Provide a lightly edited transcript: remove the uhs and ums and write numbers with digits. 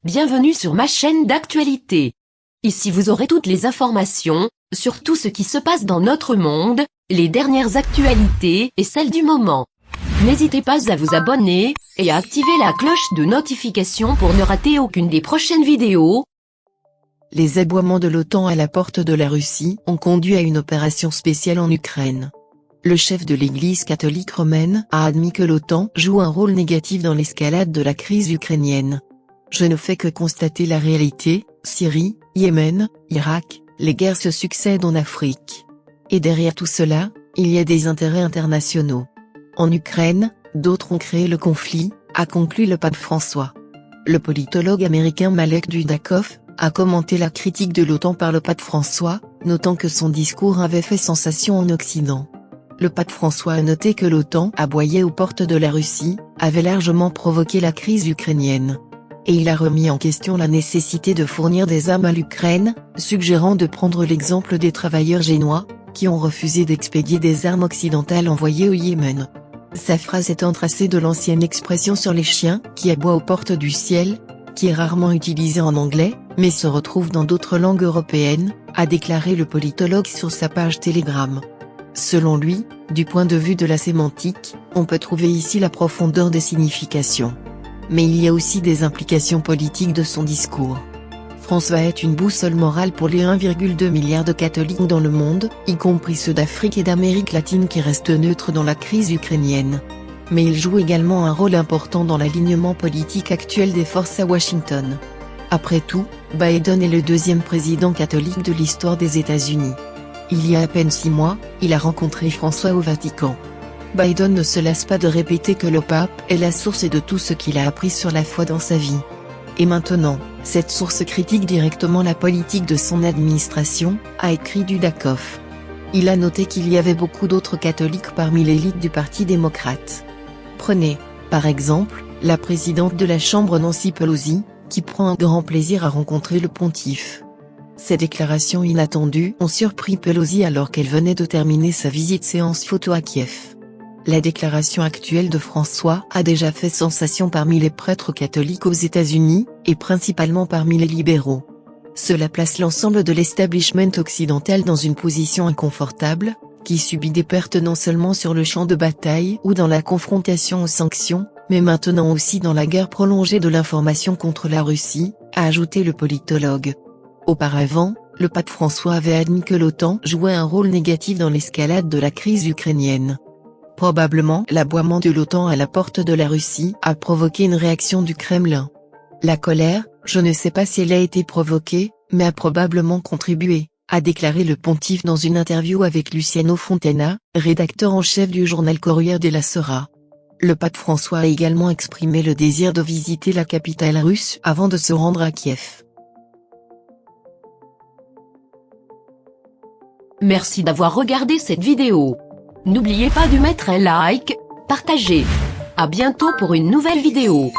Bienvenue sur ma chaîne d'actualité. Ici vous aurez toutes les informations, sur tout ce qui se passe dans notre monde, les dernières actualités et celles du moment. N'hésitez pas à vous abonner, et à activer la cloche de notification pour ne rater aucune des prochaines vidéos. Les aboiements de l'OTAN à la porte de la Russie ont conduit à une opération spéciale en Ukraine. Le chef de l'Église catholique romaine a admis que l'OTAN joue un rôle négatif dans l'escalade de la crise ukrainienne. Je ne fais que constater la réalité, Syrie, Yémen, Irak, les guerres se succèdent en Afrique. Et derrière tout cela, il y a des intérêts internationaux. En Ukraine, d'autres ont créé le conflit, a conclu le pape François. Le politologue américain Malek Dudakov a commenté la critique de l'OTAN par le pape François, notant que son discours avait fait sensation en Occident. Le pape François a noté que l'OTAN, aboyée aux portes de la Russie, avait largement provoqué la crise ukrainienne. Et il a remis en question la nécessité de fournir des armes à l'Ukraine, suggérant de prendre l'exemple des travailleurs génois, qui ont refusé d'expédier des armes occidentales envoyées au Yémen. Sa phrase est tracée de l'ancienne expression sur les chiens qui aboient aux portes du ciel, qui est rarement utilisée en anglais, mais se retrouve dans d'autres langues européennes, a déclaré le politologue sur sa page Telegram. Selon lui, du point de vue de la sémantique, on peut trouver ici la profondeur des significations. Mais il y a aussi des implications politiques de son discours. François est une boussole morale pour les 1,2 milliard de catholiques dans le monde, y compris ceux d'Afrique et d'Amérique latine qui restent neutres dans la crise ukrainienne. Mais il joue également un rôle important dans l'alignement politique actuel des forces à Washington. Après tout, Biden est le deuxième président catholique de l'histoire des États-Unis. Il y a à peine 6 mois, il a rencontré François au Vatican. Biden ne se lasse pas de répéter que le pape est la source de tout ce qu'il a appris sur la foi dans sa vie. Et maintenant, cette source critique directement la politique de son administration, a écrit Dudakov. Il a noté qu'il y avait beaucoup d'autres catholiques parmi l'élite du Parti démocrate. Prenez, par exemple, la présidente de la Chambre Nancy Pelosi, qui prend un grand plaisir à rencontrer le pontife. Ces déclarations inattendues ont surpris Pelosi alors qu'elle venait de terminer sa visite séance photo à Kiev. La déclaration actuelle de François a déjà fait sensation parmi les prêtres catholiques aux États-Unis, et principalement parmi les libéraux. Cela place l'ensemble de l'establishment occidental dans une position inconfortable, qui subit des pertes non seulement sur le champ de bataille ou dans la confrontation aux sanctions, mais maintenant aussi dans la guerre prolongée de l'information contre la Russie, a ajouté le politologue. Auparavant, le pape François avait admis que l'OTAN jouait un rôle négatif dans l'escalade de la crise ukrainienne. Probablement l'aboiement de l'OTAN à la porte de la Russie a provoqué une réaction du Kremlin. La colère, je ne sais pas si elle a été provoquée, mais a probablement contribué, a déclaré le pontife dans une interview avec Luciano Fontana, rédacteur en chef du journal Corriere della Sera. Le pape François a également exprimé le désir de visiter la capitale russe avant de se rendre à Kiev. Merci d'avoir regardé cette vidéo. N'oubliez pas de mettre un like, partager. À bientôt pour une nouvelle vidéo.